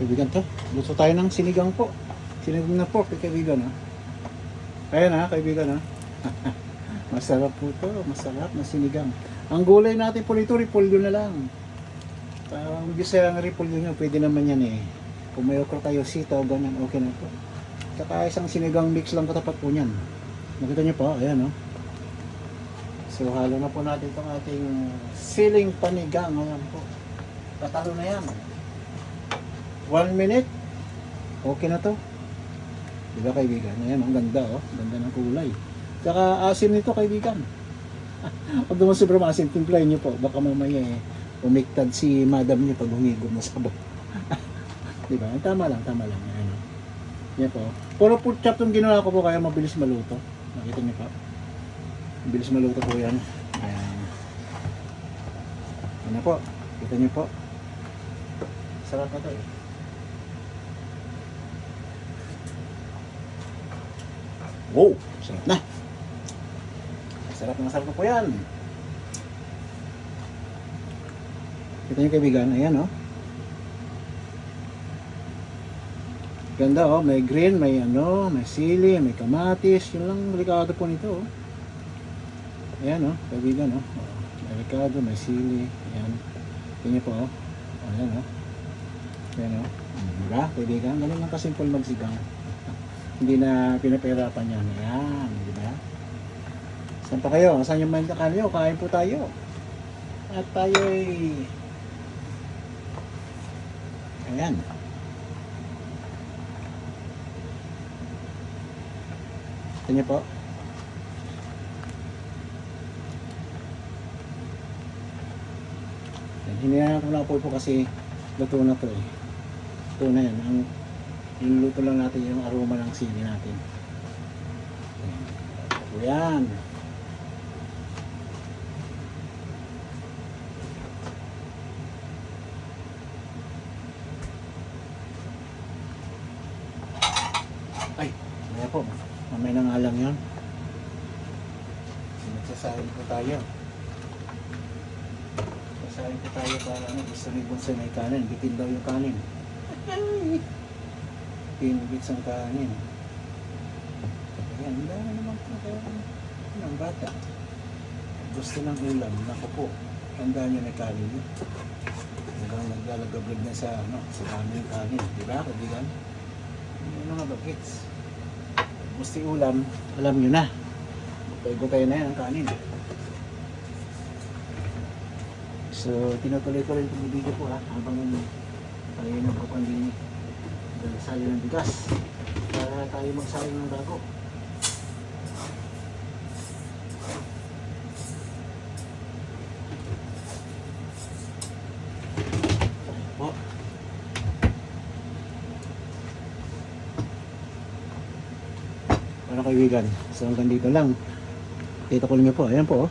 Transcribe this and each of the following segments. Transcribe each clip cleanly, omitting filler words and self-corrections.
Kaibigan to. Luto tayo ng sinigang po. Sinigang na pork, kaibigan ha. Ayan ha, kaibigan ha. Masarap po to. Masarap na sinigang. Ang gulay natin po nito, repolyo na lang. Ang gisa ang repolyo nyo, pwede naman yan eh. Kung may okra kayo, sitaw, ganyan, okay na po. Saka isang sinigang mix lang katapat po niyan. Nakita nyo po, ayan o. So halo na po natin itong ating siling panigang. Ayan po. Tatalo na yan. 1 minute. Okay na to. Diba kaibigan? Ayan, ang ganda oh. Ganda ng kulay. Saka asin nito kaibigan. Huwag naman sobrang asin. Timplahin nyo po. Baka mamaya eh, umiktad si madam nyo pag humigod na sabaw. Diba? Tama lang, tama lang. Ayan oh. Yan po. Puro pork chop yung ginawa ko po kaya mabilis maluto. Nakita nyo po. Mabilis maluto po yan. Ayan. Ano po. Kita nyo po. Sarap na to eh. Wow! Sarap na. Sarap na po yan. Kita nyo kaibigan. Ayan oh. Ganda oh. May green, may ano, may sili, may kamatis. Yun lang delikado po nito oh. Ayan oh. Kaibigan oh. May delikado, may sili. Ayan. Tingnan nyo po oh. Ayan oh. Ayan oh. Diba? Kaibigan. Ganun lang kasimple magsigang. Hindi na pinapahirapan yan. Ayan, di ba? Saan pa kayo? Saan yung mind na kayo? Kain po tayo. At tayo ay... Ayan. Ito niyo po. Hinihayan ko na po kasi luto na to eh. Luto na yan. Ang iluluto lang natin yung aroma ng sili natin. Ayan. Ay, kaya po. Mamay na nga lang yan. Magsasahin po tayo. Magsasahin po tayo para gusto ni Bunso may kanin. Bitin daw yung kanin. Pinubits ang kanin. Ayan, hindi naman po ng bata. Gusto ng ulam, naku po. Tandaan nyo na kanin nyo. Hanggang naglalagablog na sa, sa dami ng kanin. Diba, kaibigan? Ano nga ba, kids? Gusto ulam, alam nyo na. Gutay-gutay na yan ang kanin. So, tinutuloy-tuloy itong video po ha. Habang tayo nagpapandini. Sayo ng bigas para tayo magsayo ng dago. Po. Ano kaibigan? So hanggang dito lang. Kita ko niyo po. Ayan po oh.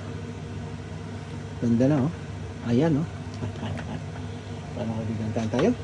Ganda na oh. Ayan oh. Paano kaibigan? Kain tayo?